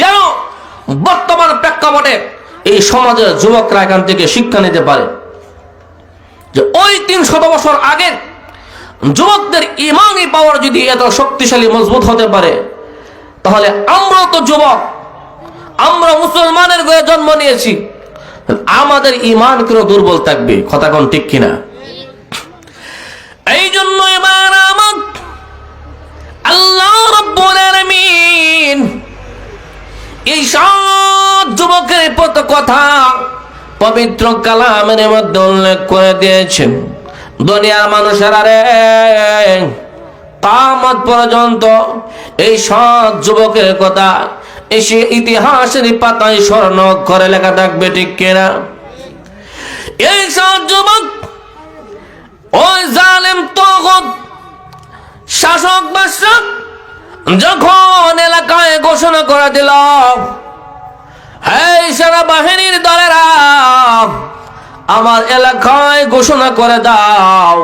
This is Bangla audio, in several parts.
যেন বর্তমান প্রেক্ষাপটে এই সমাজের যুবকরা এখান থেকে শিক্ষা নিতে পারে যে ওই 300 বছর আগে যুবকদের ইমানি পাওয়ার যদি এত শক্তিশালী মজবুত হতে পারে, তাহলে আমরাও তো যুবক, আমরা মুসলমানের ঘরে জন্ম নিয়েছি, আমাদের ইমান কেন দুর্বল থাকবে? কথা কোন ঠিক কিনা? এই জন্য এবার আমার আল্লাহ রাব্বুল আলামিন এই সব যুবকের প্রতি কথা পবিত্র কালামের মধ্যে উল্লেখ করে দিয়েছেন। দুনিয়ার মানুষেরা রে, কিয়ামত পর্যন্ত এই সব যুবকের কথা এসে ইতিহাসের পাতায় স্বর্ণ করে লেখা থাকবে, ঠিক কিনা? এই সব যুবক ওই জালেম তগুত শাসক বাদশা যখন এলাকায় ঘোষণা করে দিল, এই সেনাবাহিনীর দলেরা আমার এলাকায় ঘোষণা করে দাও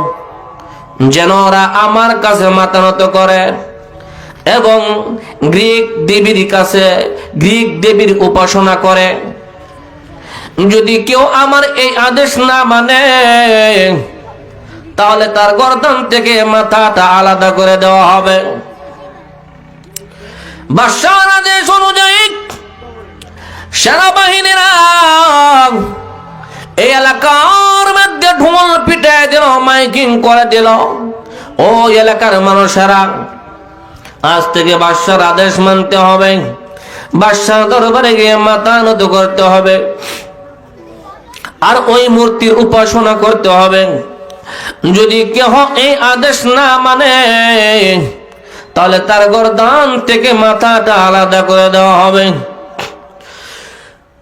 যেন ওরা আমার কাছে মাথা নত করে এবং গ্রিক দেবীর কাছে গ্রিক দেবীর উপাসনা করে। যদি কেউ আমার এই আদেশ না মানে, তাহলে তার গর্দন থেকে মাথাটা আলাদা করে দেওয়া হবে। বাদশার আদেশ অনুযায়ী সেনাবাহিনীরা এই এলাকার মধ্যে ঢোল পিটে দিল, মাইকিং করে দিল। ওই এলাকার মানুষেরা আজ থেকে বাদশার আদেশ মানতে হবে, বাদশার দরবারে গিয়ে মাথা নত করতে হবে, আর ওই মূর্তির উপাসনা করতে হবে। যদি কেউ এই আদেশ না মানে, তাহলে তার গর্দান থেকে মাথাটা আলাদা করে দেওয়া হবে।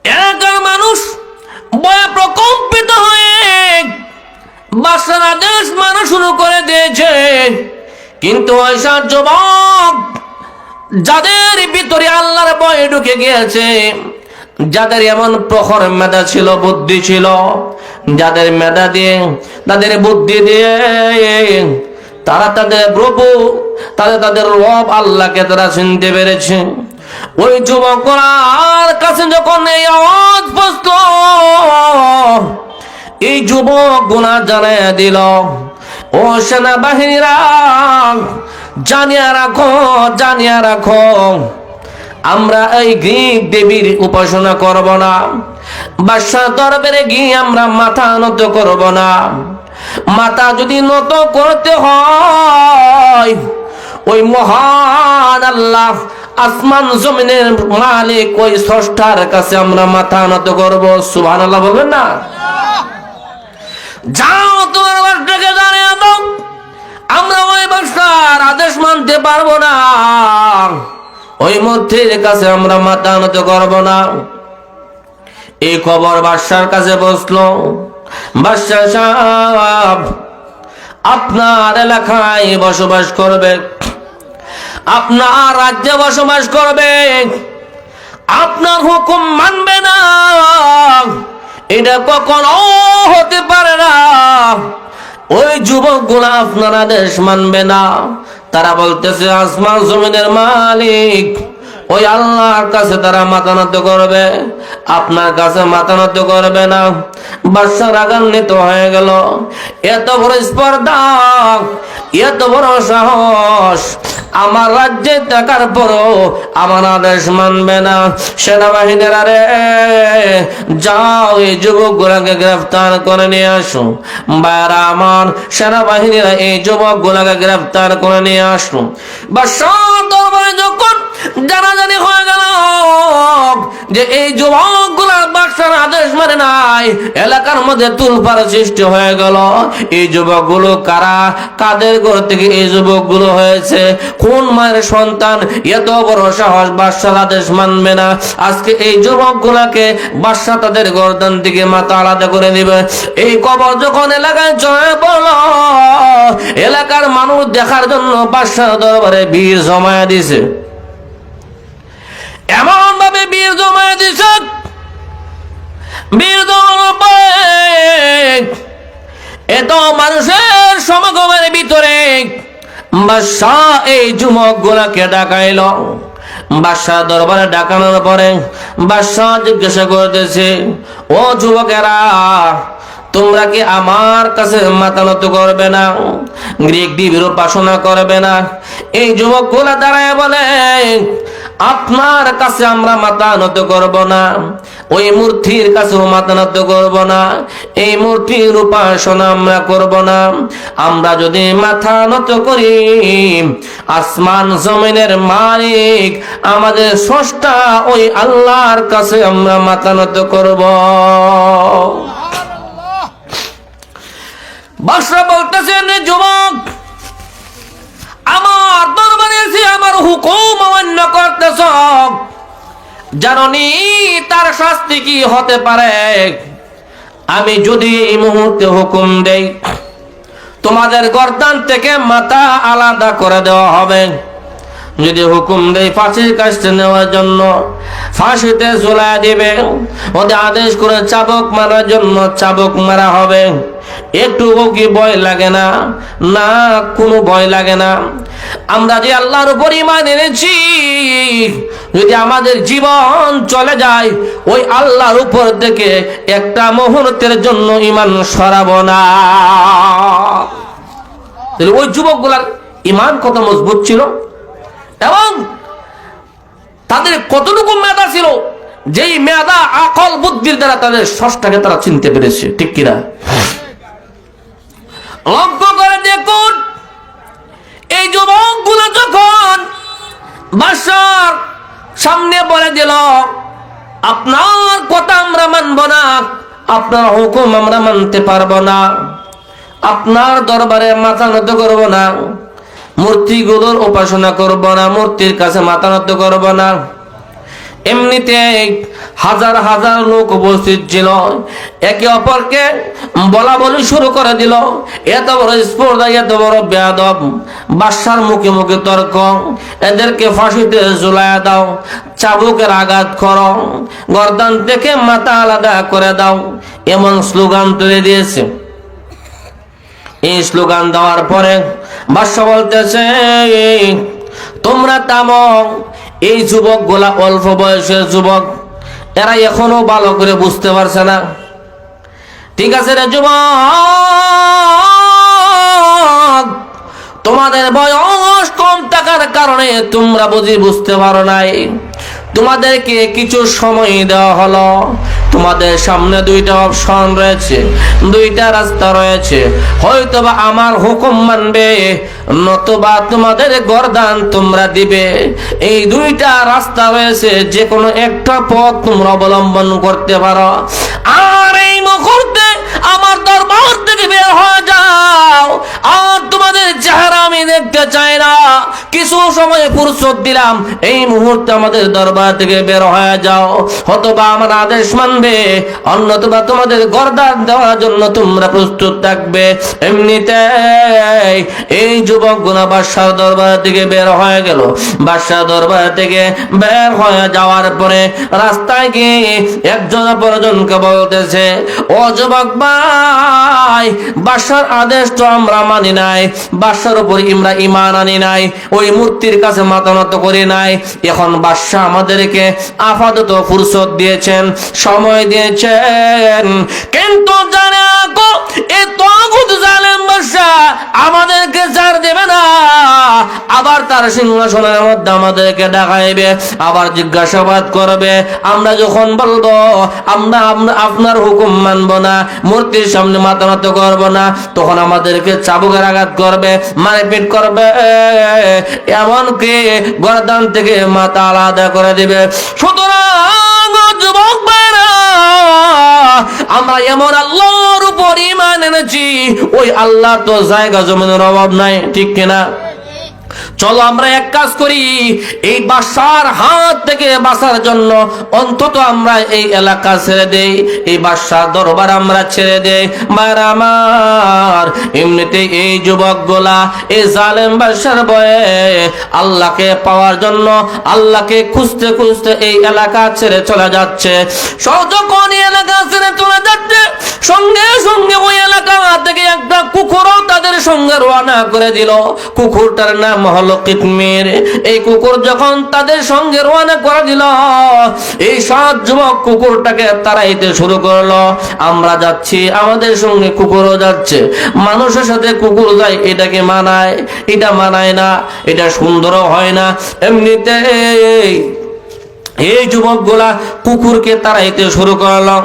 এলাকার মানুষ ভয়ে প্রকম্পিত হয়ে বাদশার আদেশ মানা শুরু করে দিয়েছে। কিন্তু ওইসব যুবক যাদের ভিতরে আল্লাহর ভয় ঢুকে গিয়েছে, যাদের এমন প্রখর মেধা ছিল, বুদ্ধি ছিল, যাদের মেধা দিয়ে তাদের বুদ্ধি দিয়ে তারা তাদের প্রভু তাদের রব আল্লাহকে তারা চিনতে পেরেছে। ওই যুবকরার কাছে যখন এই আওয়াজ পৌঁছল, এই যুবক গুনাহ জানিয়ে দিল, ও সেনাবাহিনীরা জানিয়ে রাখো আমরা এই গ্রিক দেবীর উপাসনা করব না, বাদশার দরবারে গিয়ে আমরা মাথা নত করব না। মাথা যদি নত করতে হয়, ওই মহান আল্লাহ আসমান জমিনের মালিক ওই স্রষ্টার কাছে আমরা মাথা নত করব। সুবহানাল্লাহ বলবেন না? যাও তোমার বাদশাকে জানিয়ে দাও আমরা ওই বাদশার আদেশ মানতে পারবো না, ওই মূর্তির কাছে আমরা মাথা নত করব না। এই খবর বাদশার কাছে পৌঁছলো। বাদশা সাহেব আপনার এলাকায় বসবাস করবে, আপনার রাজ্যে বসবাস করবে, আপনার হুকুম মানবে না, এটা কখনো হতে পারে না। ওই যুবকগুলো আপনার আদেশ মানবে না। তারা বলতেছে আসমান জমিনের মালিক ওই আল্লাহর কাছে তারা মাথা নত করবে, আপনার কাছে মাথা নত করবে না। বাদশা রাগান্বিত হয়ে গেল। এত বড় স্পর্ধা, এত বড় সাহস, আমার রাজ্যে থাকার পরও আমার আদেশ মানবে না। সেনাবাহিনীরা রে, যাও এই যুবকগুলাকে গ্রেফতার করে নিয়ে আসো। বাইরা আমার, সেনাবাহিনীরা এই যুবকগুলাকে গ্রেফতার করে নিয়ে আসো। বাদশার দরবারে যখন জানাজানি হয়ে গেল যে এই যুবকগুলা বাদশার আদেশ মানে নাই, এলাকার মধ্যে তুলপাড় সৃষ্টি হয়ে গেল। এই যুবকগুলো কারা, কাদের ঘর থেকে এই যুবকগুলো হয়েছে, কোন মায়ের সন্তান, এত বড় সাহস বাদশার আদেশ মানবে না। আজকে এই যুবকগুলাকে বাদশা তাদের গর্দান থেকে মাথা আলাদা করে দিবে। এই খবর যখন এলাকায় ছড়িয়ে পড়ল, এলাকার মানুষ দেখার জন্য বাদশার দরবারে ভিড় জমায়া দিছে। এমন ভাবে ভিড় জমায়া দিছে, ভিড় জমানোর পরে এত মানুষের সমাগমের ভিতরে বাদশা এই যুবকগুলাকে ডাকাইল। বাদশাহ দরবারে ডাকানোর পরে বাদশাহ জিজ্ঞাসা করতেছে, ও যুবকেরা, তোমরা কি আমার কাছে মাথা নত করবে না? গ্রিক দেবীর উপাসনা করবে না? এই যুবকগুলা দাঁড়ায় বলে, আপনার কাছে আমরা মাথা নত করব না, ওই মূর্তির কাছেও মাথা নত করব না, এই মূর্তির উপাসনা আমরা করব না। আমরা যদি মাথা নত করি, আসমান জমিনের মালিক আমাদের স্রষ্টা ওই আল্লাহর কাছে আমরা মাথা নত করব। বাদশা বলতেছেন, যুবক, আমার দরবারে এসে আমার হুকুম অমান্য করতেছ, জাননি তার শাস্তি কি হতে পারে? আমি যদি এই মুহূর্তে হুকুম দেই, তোমাদের গর্দান থেকে মাথা আলাদা করে দেওয়া হবে। যদি হুকুম দেই ফাঁসির কাস্টে নেওয়ার জন্য, ফাঁসিতে ঝুলায় দিবে। ওদের আদেশ করে চাবুক মারার জন্য চাবুক মারা হবে। একটুও কি ভয় লাগে না? না, কোনো ভয় লাগে না। আমরা যে আল্লাহর উপর ঈমান এনেছি, যদি আমাদের জীবন চলে যায়, ওই আল্লাহর উপর থেকে একটা মুহূর্তের জন্য ঈমান সরাবো না। ওই যুবকগুলার ঈমান কত মজবুত ছিল এবং তাদের কতটুকু মেধা ছিল, যেই মেধা আকল বুদ্ধির দ্বারা তাদের স্রষ্টাকে তারা চিনতে পেরেছে। ঠিক কিনা? লক্ষ্য করে দেখুন, এই যুবকগুলো যখন বাদশার সামনে বলে দিল, আপনার কথা আমরা মানব না, আপনার হুকুম আমরা মানতে পারবো না, আপনার দরবারে মাথা নত করবো না, মূর্তিগুলোর উপাসনা করব না, মূর্তির কাছে মাথা নত করব না। এমনিতে হাজার হাজার লোক উপস্থিত ছিল, একে অপরকে বলা বলি শুরু করে দিল। এত বড় স্পর্ধা, এত বড় বেয়াদব, বাদশার মুখে মুখে তর্ক। এদেরকে ফাঁসিতে ঝুলাইয়া দাও, চাবুকের আঘাত করো, গর্দান থেকে মাথা আলাদা করে দাও, এমন স্লোগান তুলে দিয়েছে। এই স্লোগান দেওয়ার পরে বাদশা বলতেছে, তোমরা থামো। এই যুবক গুলা অল্প বয়সের যুবক, এরা এখনো ভালো করে বুঝতে পারছে না। ঠিক আছে রে যুবক, তোমাদের বয়স কম থাকার কারণে তোমরা বুঝতে পারো নাই। তোমাদেরকে কিছু সময় দেওয়া হলো। তোমাদের সামনে দুইটা অপশন রয়েছে, দুইটা রাস্তা রয়েছে। হয়তোবা আমার হুকুম মানবে, নতুবা তোমাদের গর্দান তোমরা দিবে। এই দুইটা রাস্তা রয়েছে, যে কোনো একটা পথ তোমরা অবলম্বন করতে পারো। আর এই মুহূর্তে আমার দরবার থেকে বের হয়ে যাও, আর তোমাদের চেহারা আমি দেখতে চাই না। কিছু সময় ফুরসত দিলাম, এই মুহূর্তে আমাদের দরবার থেকে বের হয়ে যাও। হয়তোবা আমার আদেশ মানবে, অন্যতবা তোমাদের গর্দান দেওয়ার জন্য তোমরা প্রস্তুত থাকবে। এমনিতে এই যুবক গুনা বাদশার দরবার থেকে বের হয়ে গেল। বাদশার দরবার থেকে বের হয়ে যাওয়ার পরে রাস্তায় গিয়ে একজন অপরজনকে বলতেছে, ও যুবক ভাই, বাদশার আদেশ তো আমরা মানি নাই, বাদশার উপর আমরা ঈমান আনি নাই, ওই মূর্তির কাছে মাথা নত করি নাই। এখন বাদশা আমাদেরকে আপাতত ফুরসত দিয়েছেন, সময় দিয়েছেন, কিন্তু জানে এই তাগুত জালেম বাদশা আমাদেরকে ছাড় দেবে না। আবার তার সিংহাসনের মধ্যে আমাদেরকে ডাকাইবে, আবার জিজ্ঞাসাবাদ করবে। আমরা যখন বলবো আমরা আপনার হুকুম মানবো না, মূর্তির সামনে মাথা নত করবো না, তখন আমাদেরকে চাবুকের আঘাত করবে, মারপিট করবে, এমনকি গর্দান থেকে মাথা আলাদা করে দিবে। সুতরাং যুবক ভাইরা, আমরা এমন আল্লাহর উপর ঈমান এনেছি, ওই আল্লাহ তো জায়গা জমিনের অভাব নাই। ঠিক কিনা? চলো আমরা এক কাজ করি, এই বাদশার হাত থেকে বাঁচার জন্য অন্তত আমরা এই এলাকা ছেড়ে দেই, এই বাদশার দরবার আমরা ছেড়ে দেই। মারা আমার এমনিতে এই যুবকগুলা এই জালেম বাদশার ভয়ে আল্লাহকে পাওয়ার জন্য, আল্লাহকে খুঁজতে খুঁজতে এই এলাকা ছেড়ে চলে যাচ্ছে। যখন এলাকা ছেড়ে চলে যাচ্ছে, সঙ্গে সঙ্গে ওই এলাকা থেকে একটা কুকুরও তাদের সঙ্গে রওনা করে দিল। কুকুরটার নাম হলো কিতমির। এই কুকুর যখন তাদের সঙ্গে রওনা করে দিল, এই 7 যুবক কুকুরটাকে তাড়াইতে শুরু করলো। আমরা যাচ্ছি, আমাদের সঙ্গে কুকুরও যাচ্ছে। মানুষের সাথে কুকুর যায়, এটাকে মানায়? এটা মানায় না, এটা সুন্দরও হয় না। এমনিতে এই যুবকগুলা কুকুরকে তাড়াইতে শুরু করলো।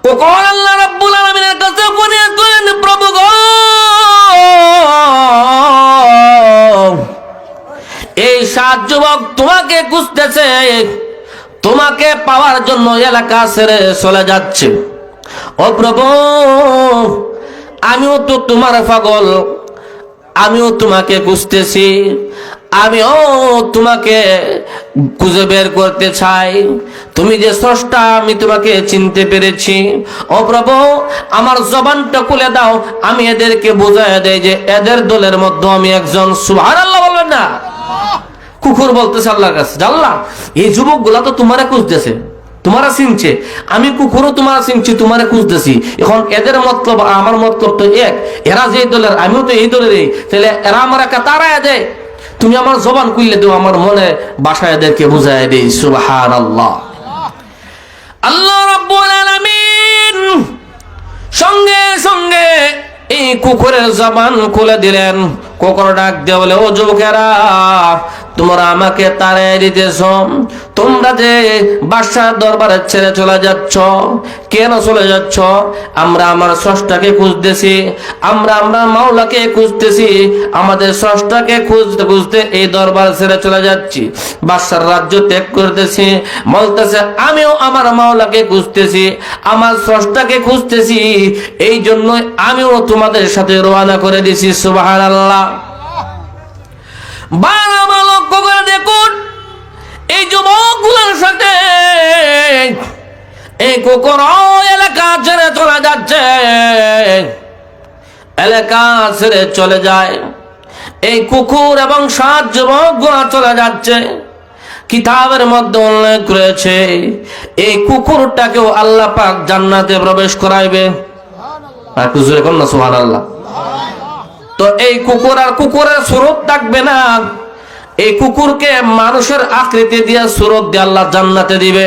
কুকুর আল্লাহ রাব্বুল আলামিনের কাছে ফরিয়াদ করেন, প্রভু গো, এই 7 যুবক তোমাকে খুঁজতেছে, তোমাকে পাওয়ার জন্য এলাকা ছেড়ে চলে যাচ্ছে। ও প্রভু, আমিও তো তোমার পাগল, আমিও তোমাকে খুঁজতেছি, আমিও তোমাকে খুঁজে বের করতে চাই। তুমি যে স্রষ্টা, আমি তোমাকে চিনতে পেরেছি। ও প্রভু, আমার জবানটা খুলে দাও, আমি এদেরকে বোঝায় দেই যে এদের দলের মধ্যে আমি একজন। সুবহানাল্লাহ বলবেন না? কুকুর বলতেছে আল্লাহর কাছে, আল্লাহ, এই যুবকগুলা তো তোমারে খুঁজতেছে, তোমারা চিনছে, আমি কুকুরও তোমারা চিনছি, তোমারে খুঁজতেছি। এখন এদের মতলব আমার মতলব তো এক, এরা যে দলের আমিও তো এই দলেরই, তাহলে এরা আমার একা তাড়ায় দেয়। তুমি আমার জবান খুললে দাও, আমার মনে বাসায় এদেরকে বুঝায় দেই। সুবহানাল্লাহ। আল্লাহ রাব্বুল আলামিন সঙ্গে সঙ্গে এই কুকুরের জবান খুলে দিলেন। কুকুর ডাক দিয়ে বলে, ও যুবকেরা, তোমরা আমাকে তাড়িয়ে দিতেছ, তোমরা যে বাদশার দরবারে ছেড়ে চলে যাচ্ছ, কেন চলে যাচ্ছ? আমরা আমার স্রষ্টাকে খুঁজতেছি, আমরা মাওলাকে খুঁজতেছি, আমাদের স্রষ্টাকে খুঁজতে খুঁজতে এই দরবার ছেড়ে চলে যাচ্ছি, বাদশার রাজ্য ত্যাগ করতেছি। বলতেছে, আমিও আমার মাওলাকে খুঁজতেছি, আমার স্রষ্টাকে খুঁজতেছি, এই জন্যই আমিও তোমাদের সাথে রওনা করে দিছি। সুবহানাল্লাহ। বারবার লক্ষ্য করে দেখুন, এই যুবকগুলোর সাথে এই কুকুর এলাকা ছেড়ে চলে যাচ্ছে, এলাকা ছেড়ে চলে যায়। এই কুকুর এবং 7 যুবকগুলো চলে যাচ্ছে। কিতাবের মধ্যে উল্লেখ রয়েছে, এই কুকুরটাকেও আল্লাহ পাক জান্নাতে প্রবেশ করাইবে। আর কুকুরে কোন না, সুবহানাল্লাহ। তো এই কুকুর আর কুকুরের সুরত থাকবে না, এই কুকুরকে মানুষের আকৃতি দিয়ে সুরত দিয়ে আল্লাহ জান্নাতে দিবে।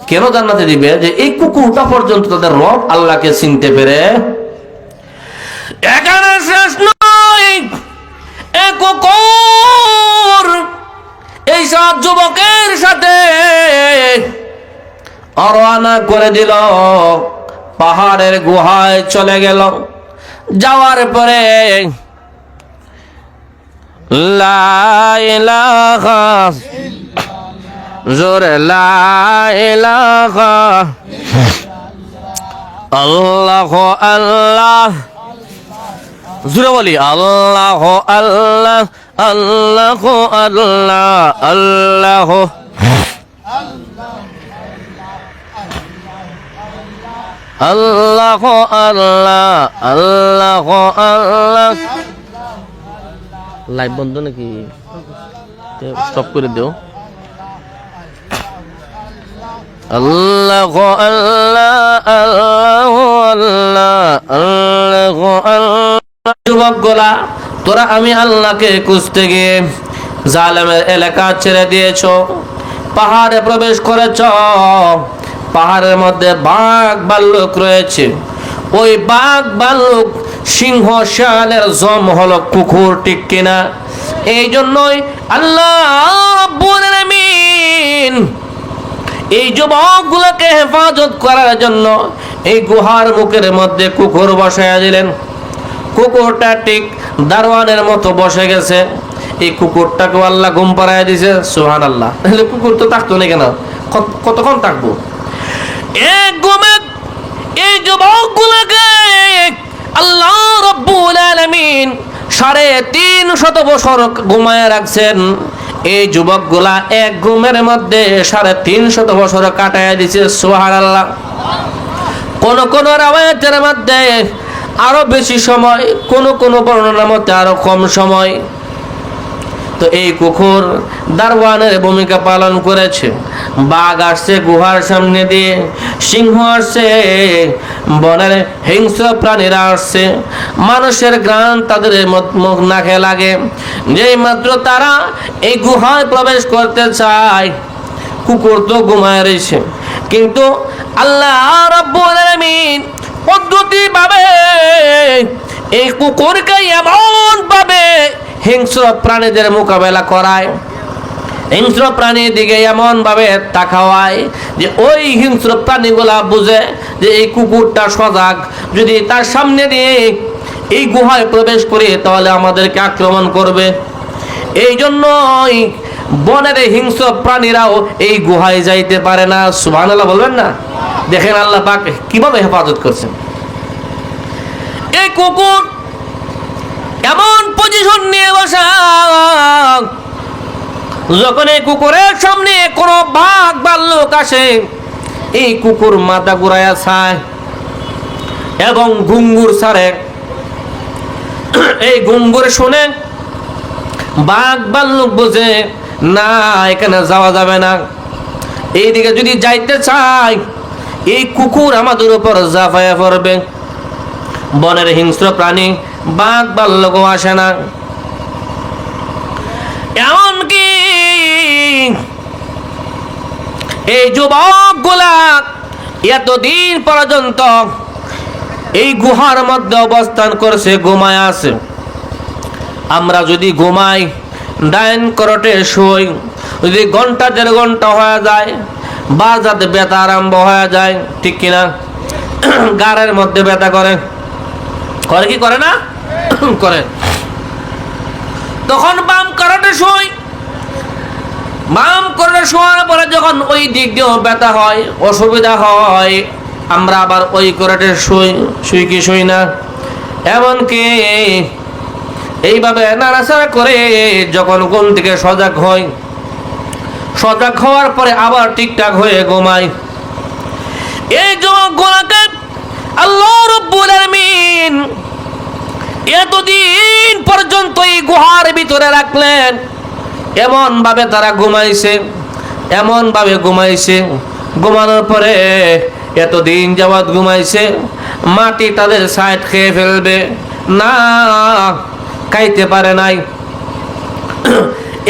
কেন জান্নাতে দিবে? যে এই কুকুরটা পর্যন্ত তাদের রব আল্লাহকে চিনতে পেরে। এখানে শেষ নয়, এই কুকুর এই 7 যুবকের সাথে রওনা করে দিল, পাহাড়ের গুহায় চলে গেল। যাওয়ার পরে লা ইলাহা, জোরে লা ইলাহা আল্লাহু আল্লাহ, জোরে বলি আল্লাহু আল্লাহ, আল্লাহু আল্লাহ, আল্লাহু আল্লাহ আল্লাহ, আল্লাহ আল্লাহ। লাইভ বন্ধ নাকি? স্টপ করে দিও। আল্লাহ আল্লাহ, আল্লাহ আল্লাহ, আল্লাহ আল্লাহ। যুবকগুলা, তোরা আমি আল্লাহকে খুঁজতে গিয়ে জালেমের এলাকা ছেড়ে দিয়েছ, পাহাড়ে প্রবেশ করেছ। পাহাড়ের মধ্যে বাঘ ভাল্লুক রয়েছে, ওই বাঘ ভাল্লুক সিংহ শিয়ালের জম হলো কুকুর, ঠিক কিনা? এই জন্যই আল্লাহ রাব্বুল আলামিন এই যুবকগুলোকে হেফাজত করার জন্য এই গুহার মুখের মধ্যে কুকুর বসায়া দিলেন। কুকুরটা ঠিক দারোয়ানের মতো বসে গেছে। এই কুকুরটাকে আল্লাহ ঘুম পাড়ায় দিছে। সুবহানাল্লাহ। তাহলে কুকুর তো থাকতো না কেন? কতক্ষণ থাকবো? এক ঘুমে এই যুবকগুলোকে আল্লাহ রাব্বুল আলামিন 350 বছর ঘুমায় রাখছেন। এই যুবকগুলা এক ঘুমের মধ্যে 350 বছর কাটায় দিছে। সুবহানাল্লাহ। কোন কোন রাওয়ায়াতের মধ্যে আরো বেশি সময়, কোন কোন বর্ণনার মধ্যে আরো কম সময়। তো এই কুকুর দারওয়ানের ভূমিকা পালন করেছে। বাঘ আসছে গুহার সামনে দিয়ে, সিংহ আসছে, বনের হিংস্র প্রাণীরা আসছে, মানুষের ঘ্রাণ তাদের মুখ নাকে লাগে। যেই মাত্র তারা এই গুহায় প্রবেশ করতে চায়, কুকুর তো ঘুমায় রয়েছে, কিন্তু আল্লাহ রাব্বুল আলামিন পদ্ধতি ভাবে এই কুকুরকে এমন ভাবে হিংস্র প্রাণীদের মোকাবেলা করায়, হিংস্র প্রাণীর দিকে এমন ভাবে তাকাওয়ায় যে ওই হিংস্র প্রাণীগুলা বুঝে যে এই কুকুরটা সজাগ, যদি তার সামনে দিয়ে এই গুহায় প্রবেশ করে তাহলে আমাদেরকে আক্রমণ করবে। এই জন্যই বনের হিংস্র প্রাণীরাও এই গুহায় যাইতে পারে না। সুবহানাল্লাহ বলবেন না? দেখেন আল্লাহ পাক কিভাবে হেফাজত করছেন। এই কুকুর এমন পজিশন নিয়ে বসা, যখন এই কুকুরের সামনে কোনো বাঘ ভাল্লুক আসে, এই কুকুর মাথা ঘুরাইয়া ছায় এবং ঘুঙ্গুর ছাড়ে। এই ঘুঙ্গুর শুনে বাঘ ভাল্লুক বোঝে না, এখানে যাওয়া যাবে না। এইদিকে যদি যাইতে চাই, এই কুকুর আমাদের উপর ঝাঁপাইয়া পড়বে। বনের হিংস্র প্রাণী বাঘ ভাল্লুকও আসে না। এমনকি এই যুবক গুলা এতদিন পর্যন্ত এই গুহার মধ্যে অবস্থান করছে, ঘুমায় আছে। আমরা যদি ঘুমাই, ডাইন করটে শুই, যদি ঘন্টা দেড় ঘন্টা হয়ে যায়, বাজাতে ব্যথা আরম্ভ হয়ে যায়, ঠিক কিনা? গাড়ের মধ্যে ব্যথা করে, করে কি করে না? করে। তখন বাম করটে শুই, বাম করটে শোয়ার পরে যখন ওই দিক দিয়েও ব্যথা হয়, অসুবিধা হয়, আমরা আবার ওই করটে শুই, শুই কি শুই না? এমনকি এইভাবে নাড়াচাড়া করে যখন ঘুম থেকে সজাগ হয়, সজাগ হওয়ার পরে আবার ঠিকঠাক হয়ে ঘুমায়। এই যুবকগুলোকে আল্লাহ রাব্বুল আলামিন এতদিন পর্যন্ত এই গুহার ভিতরে রাখলেন, এমন ভাবে তারা ঘুমাইছে, এমন ভাবে ঘুমাইছে। ঘুমানোর পরে এতদিন যাবৎ ঘুমাইছে, মাটি তাদের সাইড খেয়ে ফেলবে না, খাইতে পারে নাই।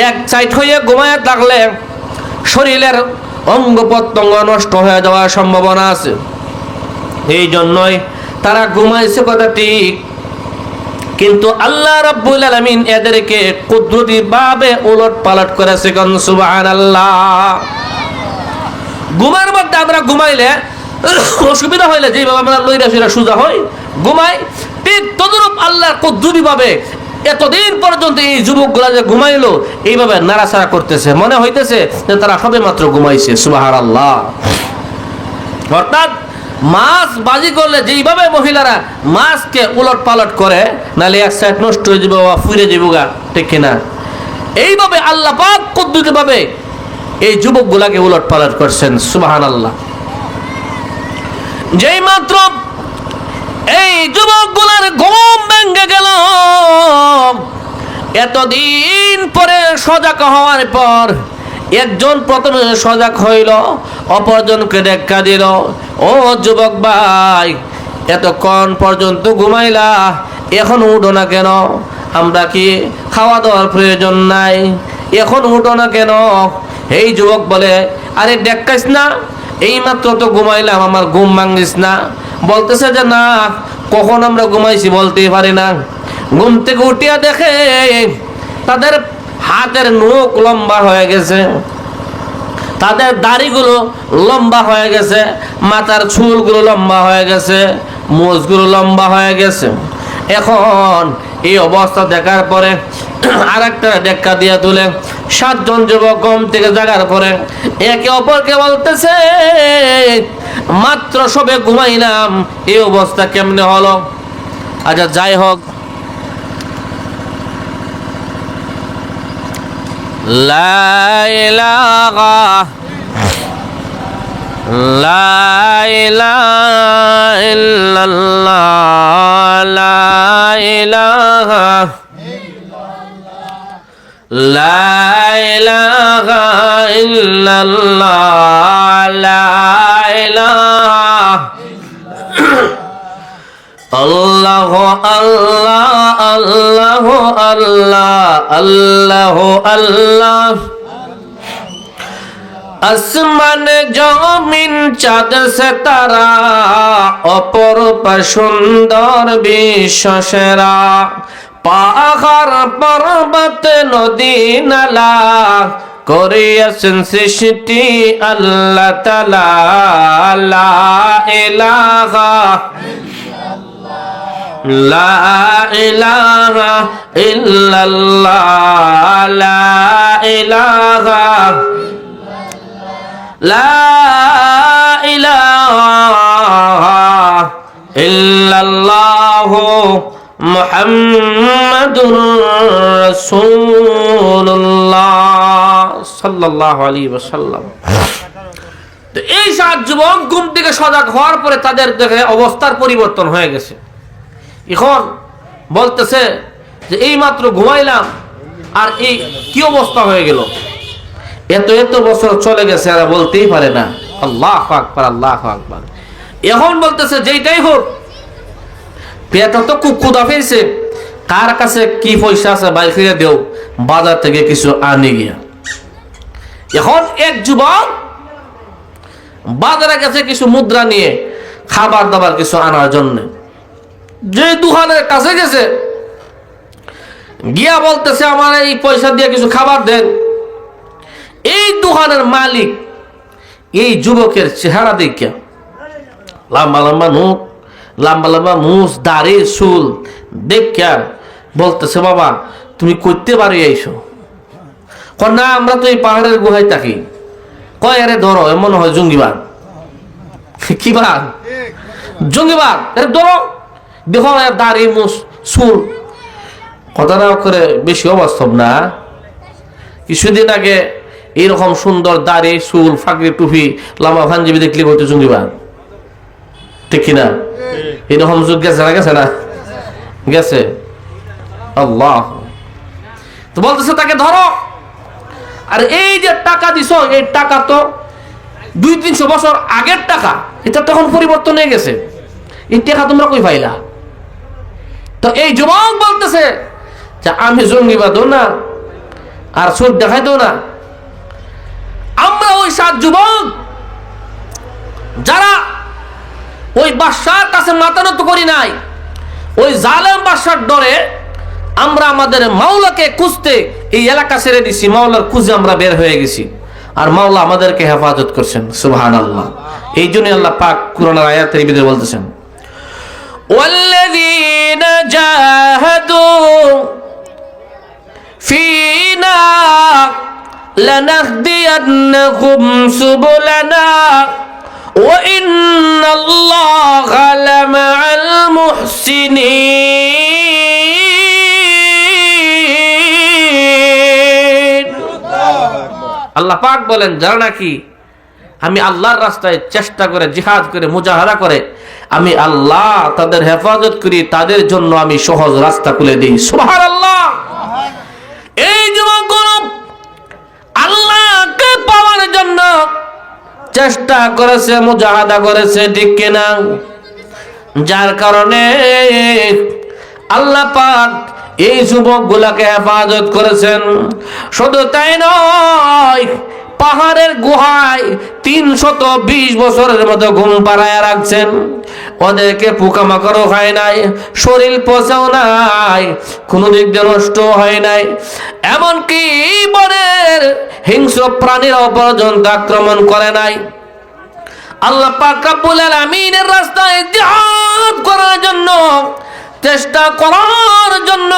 এক সাইড হয়ে ঘুমায় থাকলে শরীরের অঙ্গ প্রত্যঙ্গ নষ্ট হয়ে যাওয়ার সম্ভাবনা আছে। এই জন্যই তারা ঘুমাইছে কথা ঠিক, কিন্তু আল্লাহ রাব্বুল আলামিন এদেরকে কুদরতি ভাবে উলট পালট করেছে। সুবহানাল্লাহ। ঘুমের মধ্যে আমরা ঘুমাইলে অসুবিধা হইলে যেভাবে আমরা লইরা ফিরা সোজা হই, ঘুমাই, ঠিক তদরূপ আল্লাহর কুদরতি ভাবে এতদিন পর্যন্ত এই যুবকগুলা যে ঘুমাইলো, এইভাবে নাড়াচাড়া করতেছে, মনে হইতেছে যে তারা সবে মাত্র ঘুমাইছে। সুবহানাল্লাহ। অর্থাৎ মাছ বাজি করলে যেইভাবে মহিলারা মাছকে উলট পালট করে, নালে এক সাইড নষ্ট হয়ে যাবে বা ফুরে যাবো গা, ঠিক কিনা? এইভাবে আল্লাহ পাক কুদরতি ভাবে এই যুবকগুলাকে উলট পালট করছেন। সুবহানাল্লাহ। যেই মাত্র এই যুবকগুলার ঘুম ভেঙে গেল, এতদিন পরে সজাগ হওয়ার পর একজন প্রথমে সজাগ হইল, অপরজনকে দেখা দিল, ও যুবক ভাই, এতক্ষণ পর্যন্ত ঘুমাইলা, এখন উঠো না কেন? আমরা কি খাওয়া দাওয়ার প্রয়োজন নাই? এখন উঠো না কেন? এই যুবক বলে, আরে দেখাইস না, এই মাত্র তো ঘুমাইলাম, আমার ঘুম ভাঙিস না। বলতেছে যে না, কখন আমরা ঘুমাইছি বলতেই পারি না। ঘুম থেকে উঠিয়া দেখে তাদের হাতের নখ লম্বা হয়ে গেছে, তাদের দাড়িগুলো লম্বা হয়ে গেছে, মাথার চুলগুলো লম্বা হয়ে গেছে, মোজগুলো লম্বা হয়ে গেছে। এখন এই অবস্থা দেখার পরে আর একটা দেখা দিয়া তুলে 7 জন যুবক ঘুম থেকে জাগার পরে একে অপরকে বলতেছে, মাত্র সবে ঘুমাইলাম, এই অবস্থা কেমনে হলো? আচ্ছা যাই হোক, লা ইলাহা ইল্লাল্লাহ, লা ইলাহা লা ইলাহা ইল্লাল্লাহ লা ইলাহা আল্লাহু আল্লাহ আল্লাহু আল্লাহ আল্লাহু আল্লাহ আসমান জমিন চাঁদ সিতারা অপরূপ সুন্দর বিশ্ব সেরা পাহাড় পর্বত নদী নালা করিয়াছেন সৃষ্টি আল্লাহ তাআলা লা ইলাহা লা ইলাহা ইল্লাল্লাহ লা ইলাহা লা ইলাহা ইল্লাল্লাহু মুহাম্মাদুর রাসূলুল্লাহ সাল্লাল্লাহু আলাইহি ওয়াসাল্লাম। তো এই 7 যুবক ঘুম থেকে সজাগ হওয়ার পরে তাদের দেখে অবস্থার পরিবর্তন হয়ে গেছে। এখন বলতেছে যে এই মাত্র ঘুমাইলাম আর এই কি অবস্থা হয়ে গেল, এত এত বছর চলে গেছে আর বলতেই পারে না আল্লাহু আকবার আল্লাহু আকবার। এখন বলতেছে যেইটাই হোক পেট তো খুব ক্ষুধা পেয়েছে, কার কাছে কি পয়সা আছে বাই ফিরে দেও, বাজার থেকে কিছু আনি গিয়া। এখন এক যুবক বাজারে গেছে কিছু মুদ্রা নিয়ে খাবার দাবার কিছু আনার জন্য। যে দোকানের কাছে গেছে গিয়া বলতেছে আমার এই পয়সা দিয়ে কিছু খাবার দেন। এই দোকানের মালিক এই যুবকের চেহারা দেখে লম্বা লম্বা মুখ, লম্বা লম্বা মুখ, দাড়ি চুল দেখা বলতেছে বাবা তুমি করতে পারো এইসব? না আমরা তো এই পাহাড়ের গুহায় থাকি। কয় আরে ধরো এমন হয় জঙ্গিবাদ। কি বাদ? জঙ্গিবাদ। আরে ধরো দেখো দাড়ি মুখ চুল, কথাটা করে বেশি অবাস্তব না? কিছুদিন আগে এইরকম সুন্দর দাড়ি চুল ফাঁকরি টুপি লামা ভাঞ্জিবি দেখলে হয়তো জঙ্গিবাদ, ঠিক কিনা? এরকম যুগ গেছে না? গেছে না? গেছে। আল্লাহ তো বলতেছে তাকে ধরো। আর এই যে টাকা দিছো এই টাকা তো 200-300 বছর আগের টাকা, এটা তখন পরিবর্তন হয়ে গেছে। এই টাকা তোমরা কই পাইলা? তো এই যুবক বলতেছে যে আমি জঙ্গিবাদও না আর চোখ দেখাইতো না। আমরা ওই 7 যুবক যারা ওই বাদশার কাছে মাথা নত করি নাই, ওই জালেম বাদশার ডরে আমরা আমাদের মাওলাকে খুঁজতে এই এলাকা ছেড়ে দিছি। মাওলার খুঁজে আমরা বের হয়ে গেছি আর মাওলা আমাদেরকে হেফাজত করছেন। সুবহানাল্লাহ। এই জন্য আল্লাহ পাক কুরআনের আয়াতের ভিতরে বলতেছেন ওয়াল্লাযীনা জাহাদু ফীনা লানাহদিয়ান্নাহুম সুবুলানা ওয়া ইন্নাল্লাহা লামাআল মুহসিনিন। আল্লাহ পাক বলেন যারা নাকি আমি আল্লাহর রাস্তায় চেষ্টা করে জিহাদ করে মুজাহাদা করে আমি আল্লাহ তাদের হেফাজত করি, তাদের জন্য আমি সহজ রাস্তা খুলে দিই। সুবহানাল্লাহ। এই যুবকগুলো আল্লাহকে পাওয়ার জন্য চেষ্টা করেছে, মুজাহাদা করেছে, ঠিক কিনা? যার কারণে আল্লাহ পাক এই যুবকগুলাকে হেফাজত করেছেন। শুধু তাই নয়, পাহাড়ের গুহায় 320 বছরের মতো ঘুম পাড়ায় রাখছেন। ওদেরকে পোকামাকড়ও খায় নাই, শরীর পচেও নাই, কোনো দিক দিয়ে নষ্ট হয় নাই। এমনকি বনের হিংস্র প্রাণীরাও পর্যন্ত আক্রমণ করে নাই। আল্লাহ পাক রব্বুল আলামিনের রাস্তায় জিহাদ করার জন্য চেষ্টা করার জন্য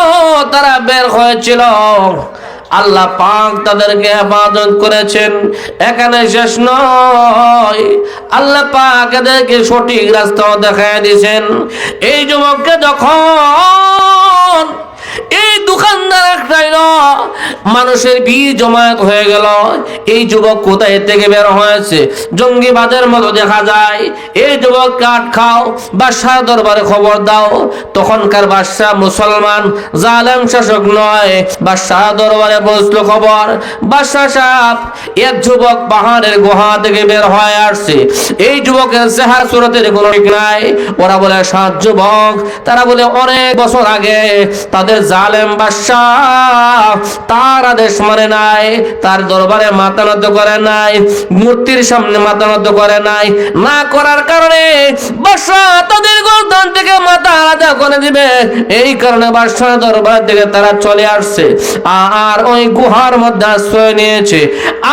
তারা বের হয়েছিল। আল্লাহ পাক তাদেরকে হেফাজত করেছেন। এখানে শেষ নয়, আল্লাহ পাক এদেরকে সঠিক রাস্তাও দেখায় দিয়েছেন। এই যুবককে যখন এই দোকানদার একটাই মানুষের ভিড় জমায়েত হয়ে গেল। এই যুবক কোথায় থেকে বের হয়েছে? জঙ্গিবাদের মতো দেখা যায়। এই যুবক কাঠ খাও, বাদশাহ দরবারে খবর দাও। তখনকার বাদশাহ মুসলমান, জালেম শাসক নয়। বাদশাহ দরবারে পৌঁছলো খবর, বাদশাহ সাহেব এক যুবক পাহাড়ের গুহা থেকে বের হয়ে আসছে। এই যুবকের চেহারা সুরতের কোনো ঠিক নাই। ওরা বলে 7 যুবক, তারা বলে অনেক বছর আগে তাদের জালেম বাদশাহ তার আদেশ মানে নাই, তার দরবারে মাথা নত করে নাই, মূর্তির সামনে মাথা নত করে নাই। না করার কারণে বাদশাহ তাদের গর্দান থেকে মাথা আলাদা করে দিবে। এই কারণে বাদশাহ দরবার থেকে তারা চলে আসছে আর ওই গুহার মধ্যে আশ্রয় নিয়েছে।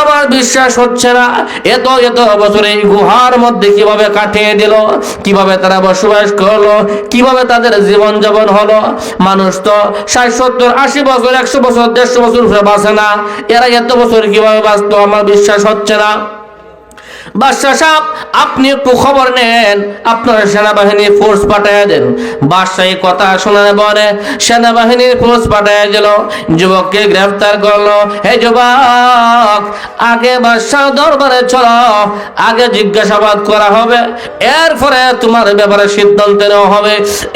আমার বিশ্বাস হচ্ছে না এত বছর এই গুহার মধ্যে কিভাবে কাটিয়ে দিল, কিভাবে তারা বসবাস করলো, কিভাবে তাদের জীবন যাপন হলো। মানুষ তো 60, 70, 80 বছর, 100 বছর, 150 বছর বাঁচে না। এরা এত বছর কিভাবে বাঁচতো? আমার বিশ্বাস হচ্ছে না। বাদশাহ সাহেব আপনি একটু খবর নেন, আপনার সেনাবাহিনীর ফোর্স পাঠিয়ে দেন। বাদশাহ এই কথা শোনার পরে সেনাবাহিনীর ফোর্স পাঠিয়ে দিল, যুবককে গ্রেফতার করলো। হে যুবক, আগে বাদশাহ দরবারে চলো, আগে জিজ্ঞাসাবাদ করা হবে, এরপরে তোমার ব্যাপারে সিদ্ধান্ত নেওয়া হবে।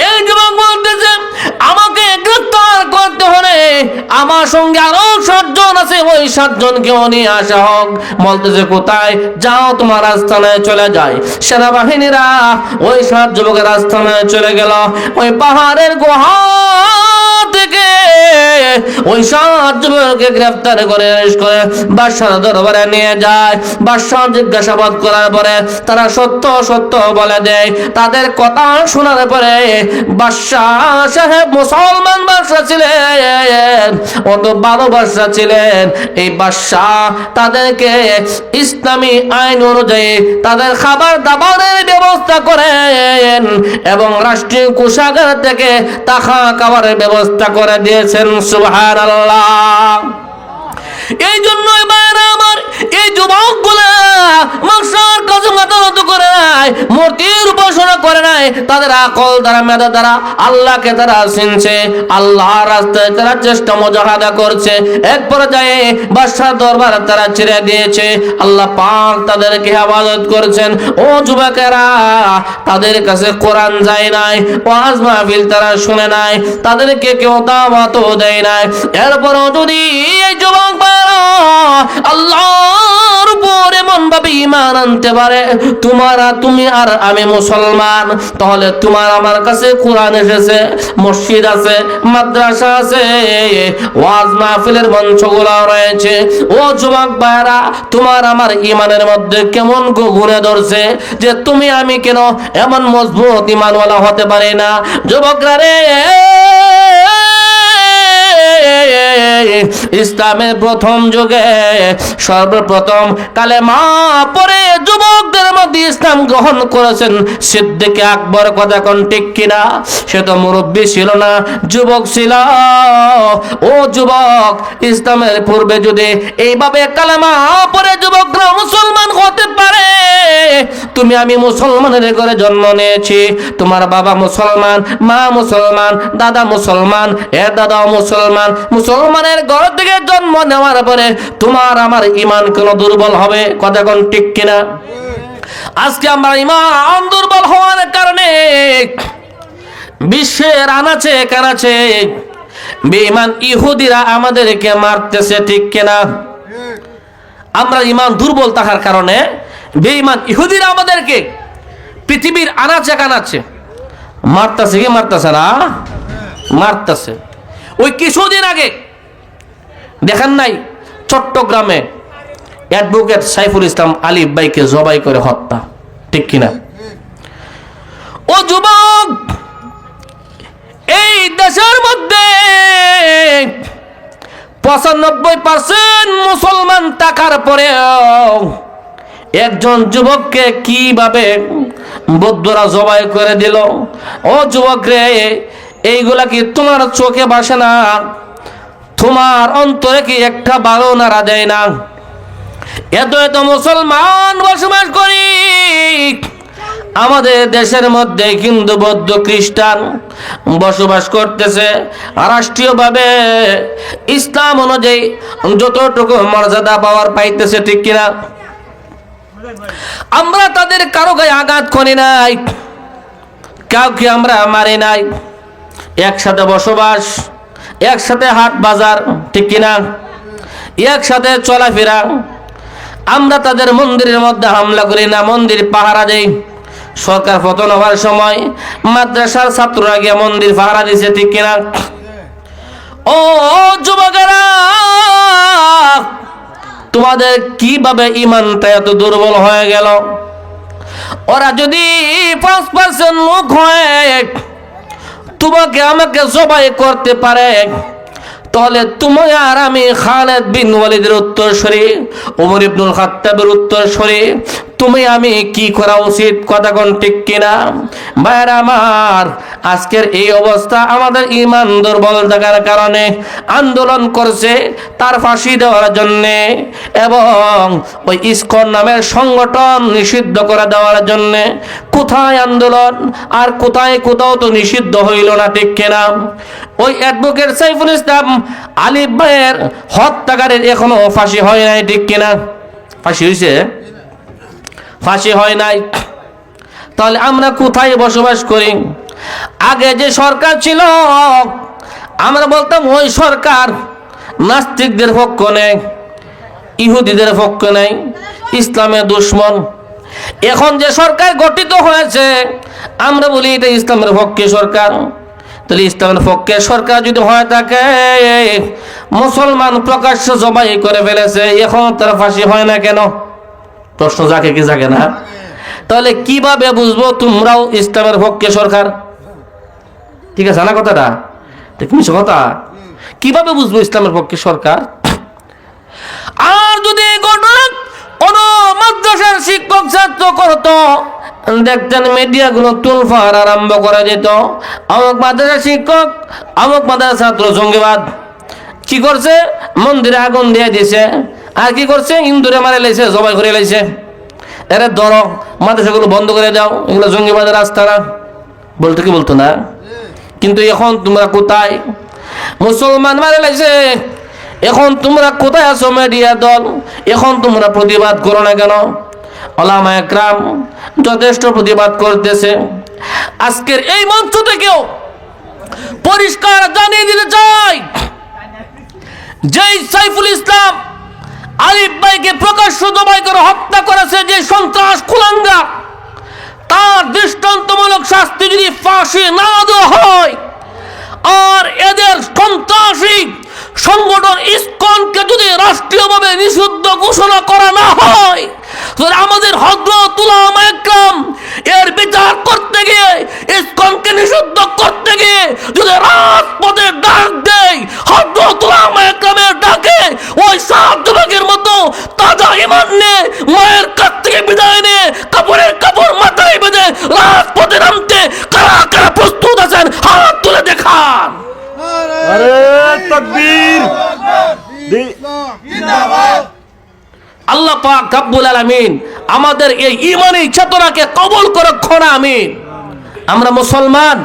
এই যুবক বলতেছে আমাকে গ্রেফতার করতে হলে আমার সঙ্গে আরো 7 জন আছে, ওই 7 জনকেও নিয়ে আসা হোক। বলতেছে কোথায়? যাও তোমার আস্তানায় চলে যায়। সেনাবাহিনীরা ওই 7 যুবকের আস্তানায় চলে গেল। ওই পাহাড়ের গুহা থেকে ওই 7 যুবককে গ্রেফতার করে বাদশাহ দরবারে নিয়ে যায়। বাদশাহ জিজ্ঞাসাবাদ করার পরে তারা সত্য বলে দেয়। তাদের কথা শোনার পরে বাদশাহ সাহেব মুসলমান বাদশাহ ছিলেন, অত ভালো বাদশাহ ছিলেন। এই বাদশাহ তাদেরকে ইসলামী আইন অনুযায়ী তাদের খাবার দাবারের ব্যবস্থা করেন এবং রাষ্ট্রীয় কোষাগার থেকে টাকা খাবারের ব্যবস্থা করে দিয়েছেন। সুবহানাল্লাহ। এই জন্যই বাইরে আমার এই যুবকগুলা মাকসার কাছে মাথা নত করে নাই, মূর্তির উপাসনা করে নাই। তাদের আকল দ্বারা, মেধা দ্বারা আল্লাহকে তারা চিনছে, আল্লাহর রাস্তায় তারা চেষ্টা মুজাহাদা করছে। এক পর্যায়ে বাদশাহ দরবার তারা ছেড়ে দিয়েছে। আল্লাহ পাক তাদেরকে হেফাজত করেছেন। ও যুবকেরা, তাদের কাছে কোরআন যায় নাই, ওয়াজ মাহফিল তারা শুনে নাই, তাদেরকে কেউ দাওয়াতও দেয় নাই। এরপরও যদি এই যুবক আল্লাহর উপর এমন ভাবে ঈমান আনতে পারে, তুমি আর আমি মুসলমান, তাহলে তোমার আমার কাছে কোরআন এসেছে, মসজিদ আছে, মাদ্রাসা আছে, ওয়াজ মাহফিলের মঞ্চগুলো রয়েছে। ও যুবক ভাইরা, তোমার আমার ঈমানের মধ্যে কেমন গুণে ধরছে যে তুমি আমি কেন এমন মজবুত ঈমানওয়ালা হতে পারি না? যুবকরা রে, ইসলামের প্রথম যুগে সর্বপ্রথম কালেমা পড়ে যুবকদের মধ্যে ইসলাম গ্রহণ করেছেন সিদ্দিক আকবর। কথা কোন ঠিক কিনা? সে তো মুরব্বী ছিল না, যুবক ছিল। ও যুবক, ইসলামের পূর্বে যদি এইভাবে কালেমা পড়ে যুবকরা মুসলমান হতে পারে, তুমি আমি মুসলমানের ঘরে জন্ম নিয়েছি, তোমার বাবা মুসলমান, মা মুসলমান, দাদা মুসলমান, এর দাদাও মুসলমান, মুসলমানের ঘর থেকে জন্ম নেওয়ার পরে তোমার আমার ঈমান কেন দুর্বল হবে? কথা কোন ঠিক কিনা? আজকে আমরা ঈমান দুর্বল হওয়ার কারণে বিশ্বের আনাচে কানাচে বেঈমান ইহুদিরা আমাদেরকে মারতেছে, ঠিক কিনা? আমরা ঈমান দুর্বল থাকার কারণে বেঈমান ইহুদিরা আমাদেরকে পৃথিবীর আনাচে কানাচে মারতেছে। কি মারতেছে না? মারতেছে। ওই কিছুদিন আগে দেখেন নাই চট্টগ্রামে অ্যাডভোকেট সাইফুল ইসলাম আলিফ ভাইকে জবাই করে হত্যা, ঠিক কিনা? ও যুবক, এই দেশের মধ্যে 95% মুসলমান থাকার পরেও একজন যুবককে কিভাবে বৌদ্ধরা জবাই করে দিল? ও যুবক রে, এইগুলা কি তোমার চোখে ভাসে না? তোমার অন্তরে কি একটা ভালো নাড়া দেয় না? এত মুসলমান বসবাস করি, আমাদের দেশের মধ্যে হিন্দু বৌদ্ধ খ্রিস্টান বসবাস করতেছে। রাষ্ট্রীয়ভাবে ইসলাম অনুযায়ী যতটুকু মর্যাদা পাওয়ার পাইতেছে, ঠিক কিনা? আমরা তাদের কারো গায়ে আঘাত করি নাই, কাউকে আমরা মারি নাই। একসাথে বসবাস, একসাথে হাট বাজার, ঠিক কিনা? একসাথে চলাফেরা। আমরা তাদের মন্দিরের মধ্যে হামলা করি না, মন্দির পাহারা দেই। সরকার পতন হওয়ার সময় মাদ্রাসার ছাত্ররা গিয়ে মন্দির পাহারা দিয়েছে, ঠিক কিনা? ও যুবকেরা, তোমাদের কিভাবে ইমানটা এত দুর্বল হয়ে গেল? ওরা যদি 5% লোক হয় তোমাকে আমাকে জবাই করতে পারে, তাহলে তুমি আর আমি খালিদ বিন ওয়ালিদের উত্তরসূরি, ওমর ইবনুল খাত্তাবের উত্তরসূরি, তুমি আমি কি করা উচিত? কথা কোন ঠিক কিনা? ভাইরা আমার, আজকের এই অবস্থা আমাদের ঈমান দুর্বল থাকার কারণে আন্দোলন করছে তার ফাঁসি দেওয়ার জন্য, এবং ওই ইসকন নামের সংগঠন নিষিদ্ধ করে দেওয়ার জন্য। কোথায় আন্দোলন আর কোথায়? কোথাও তো নিষিদ্ধ হইল না, ঠিক কিনা? ওই অ্যাডভোকেট সাইফুল ইসলাম আলিফ ভাইয়ের হত্যাকারীর এখনো ফাঁসি হয় নাই, ঠিক কিনা? ফাঁসি হয়েছে? ফাঁসি হয় নাই। তাহলে আমরা কোথায় বসবাস করি? আগে যে সরকার ছিল আমরা বলতাম ওই সরকার নাস্তিকদের পক্ষ নেই, ইহুদিদের পক্ষ নেই, ইসলামের দুশ্মন। এখন যে সরকার গঠিত হয়েছে আমরা বলি এটা ইসলামের পক্ষে সরকার। তাহলে ইসলামের পক্ষে সরকার যদি হয়ে থাকে, মুসলমান প্রকাশ্য জবাই করে ফেলেছে, এখন তার ফাঁসি হয় না কেন? প্রশ্ন জাগে কি জাগে না? তাহলে কিভাবে বুঝবো তোমরাও ইসলামের পক্ষে সরকার? ঠিক আছে না কথাটা? ঠিক মিছ কথা? কিভাবে বুঝবো ইসলামের পক্ষে সরকার? আর যদি কোন মাদ্রাসার শিক্ষক ছাত্র করতো, দেখতেন মিডিয়াগুলো তুলফার আরম্ভ করে দিত, আমক মাদ্রাসার শিক্ষক, আমক মাদ্রাসার ছাত্র জঙ্গিবাদ। কি করছে? মন্দিরে আগুন দিয়ে দিছে। আর কি করছে? ইন্দুরে মারে লাইছে, জবাই করে লাইছে। এরে ধরো, মাদ্রাসাগুলো বন্ধ করে দাও, এগুলো জঙ্গিবাদের রাস্তা না। বলতো কি বলতো না? কিন্তু এখন তোমরা কোথায়? মুসলমান মারে লাইছে, এখন তোমরা কোথায় আছো মিডিয়া দল? এখন তোমরা প্রতিবাদ করো না কেন? ওলামা একরাম যথেষ্ট প্রতিবাদ করতেছে। আজকের এই মঞ্চ থেকেও পরিষ্কার জানিয়ে দিতে চাই, যেই সাইফুল ইসলাম আলিফ ভাইকে প্রকাশ্য জবাই করে হত্যা করেছে যে সন্ত্রাস কুলাঙ্গা, তার দৃষ্টান্তমূলক শাস্তি যদি ফাঁসি না দেওয়া হয়, আর এদের সন্ত্রাসী সংগঠন ইসকনকে যদি রাষ্ট্রীয়ভাবে নিষিদ্ধ ঘোষণা করা না হয়, তাহলে আমাদের হযরত উলামা একরাম এর বিচার করতে গিয়ে, ইসকনকে নিষিদ্ধ করতে গিয়ে যদি রাজপথে ডাক দেয়, হযরত উলামা একরামের ডাকে ওই সাত যুবকের মতো তাজা ঈমান নিয়ে মায়ের কাছ থেকে বিদায় নিয়ে কাপড়ের কাপড় মাথায় বেঁধে রাজপথে নামতে কারা কারা প্রস্তুত আছেন? হাত তুলে দেখান। আল্লাহ পাক রব্বুল আলামিন আমাদের এই ঈমানি চেতনাকে কবুল করুন, আমিন। আমরা মুসলমান,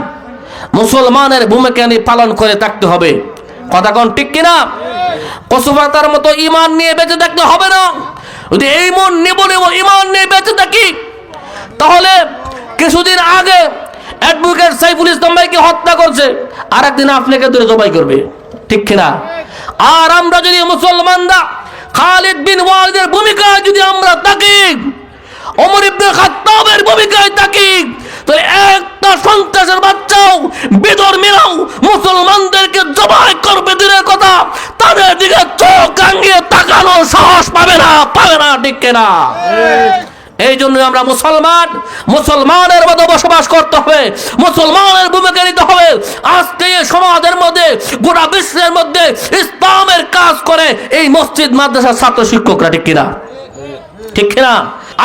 মুসলমানের ভূমিকা নিয়ে পালন করে থাকতে হবে। কথা কোন ঠিক কিনা? কসুফাতার মতো ঈমান নিয়ে বেঁচে থাকতে হবে না। যদি এই মন নেব ঈমান নিয়ে বেঁচে থাকি, তাহলে কিছুদিন আগে অ্যাডভোকেট সাইফুল ইসলাম ভাইকে হত্যা করছে, আর একদিন আপনাকে ধরে জবাই করবে, ঠিক কিনা? আর আমরা যদি মুসলমানরা খালিদ বিন ওয়ালিদের ভূমিকায় যদি আমরা থাকি, ওমর ইবনে খাত্তাবের ভূমিকায় থাকি, তাহলে একটা সন্ত্রাসের বাচ্চাও বিধর্মীরাও মুসলমানদেরকে জবাই করবে দূরের কথা, তাদের দিকে চোখ রাঙিয়ে তাকানো সাহস পাবে না, ঠিক কিনা? এই জন্য আমরা মুসলমানের মধ্যে বসবাস করতে হবে, মুসলমানের ভূমিকা নিতে হবে। আজকে সমাজের মধ্যে, গোটা বিশ্বের মধ্যে ইসলামের কাজ করে এই মসজিদ মাদ্রাসার ছাত্র শিক্ষকরা, ঠিক কিনা? ঠিক কিনা?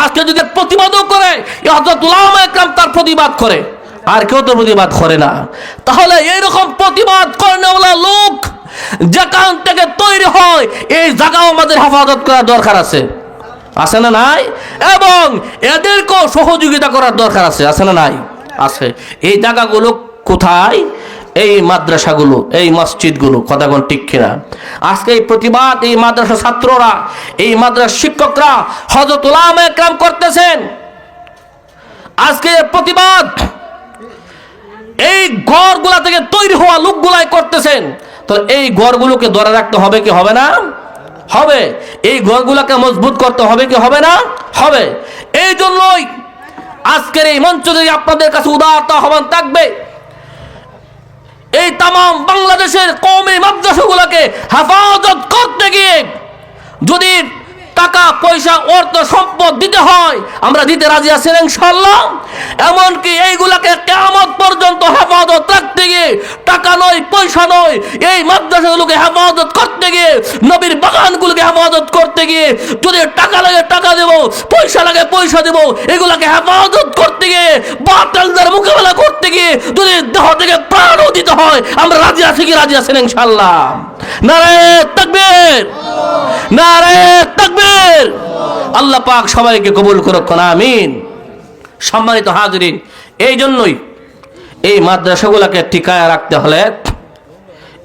আজকে যদি প্রতিবাদও করে, হযরত উলামা একরাম তার প্রতিবাদ করে, আর কেউ তো প্রতিবাদ করে না। তাহলে এইরকম প্রতিবাদ করেনা লোক যেখান থেকে তৈরি হয়, এই জায়গাও আমাদের হেফাজত করা দরকার আছে। আছে না নাই? এবং এদেরকেও সহযোগিতা করার দরকার আছে না নাই? আছে। এই জায়গাগুলো কোথায়? এই মাদ্রাসাগুলো, এই মসজিদগুলো। কথা কোন ঠিক কিনা? আজকে এই প্রতিবাদ এই মাদ্রাসা ছাত্ররা, এই মাদ্রাসা শিক্ষকরা, হযরত উলামায়ে কেরাম করতেছেন। আজকে প্রতিবাদ এই ঘরগুলা থেকে তৈরি হওয়া লোকগুলাই করতেছেন। তো এই ঘরগুলোকে ধরে রাখতে হবে কি হবে না? হবে। এই ঘরগুলোকে মজবুত করতে হবে কি হবে না? হবে। এই জন্যই আজকের এই মঞ্চ থেকে আপনাদের কাছে উদারতা আহ্বান থাকবে, এই তাম বাংলাদেশের কওমি মাদ্রাসাগুলোকে হেফাজত করতে গিয়ে যদি টাকা পয়সা অর্থ সম্পদ দিতে হয়, আমরা দিতে রাজি আছি ইনশাআল্লাহ। এমনকি এইগুলাকে কিয়ামত পর্যন্ত হেফাজত রাখতে গিয়ে টাকা নয়, পয়সা নয়, এই মাদ্রাসাগুলোকে হেফাজত করতে গিয়ে, নবীর বাগানগুলোকে হেফাজত করতে গিয়ে যদি টাকা লাগে টাকা দেব, পয়সা লাগে পয়সা দেব, এগুলাকে হেফাজত করতে গিয়ে, বাতিলদের মোকাবেলা করতে গিয়ে যদি দেহ থেকে প্রাণও দিতে হয়, আমরা রাজি আছি কি রাজি আছেন ইনশাআল্লাহ? নারে তাকবীর, নারে তাকবীর। আল্লাহ পাক সবাইকে কবুল করুক, আমিন। সম্মানিত হাজিরিন, এই জন্যই এই মাদ্রাসাগুলোকে টিকায় রাখতে হলে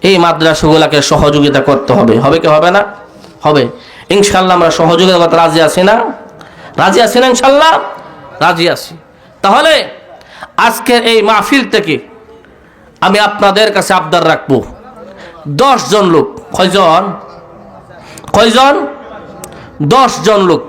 এই মাদ্রাসাগুলোকে সহযোগিতা করতে হবে। হবে কি হবে না? হবে ইনশাআল্লাহ। আমরা সহযোগিতা করতে রাজি আছি না? রাজি আছি না ইনশাআল্লাহ? রাজি আছি। তাহলে আজকের এই মাহফিল থেকে আমি আপনাদের কাছে আবদার রাখবো, 10 জন লোক। কয়জন? 10 জন লোক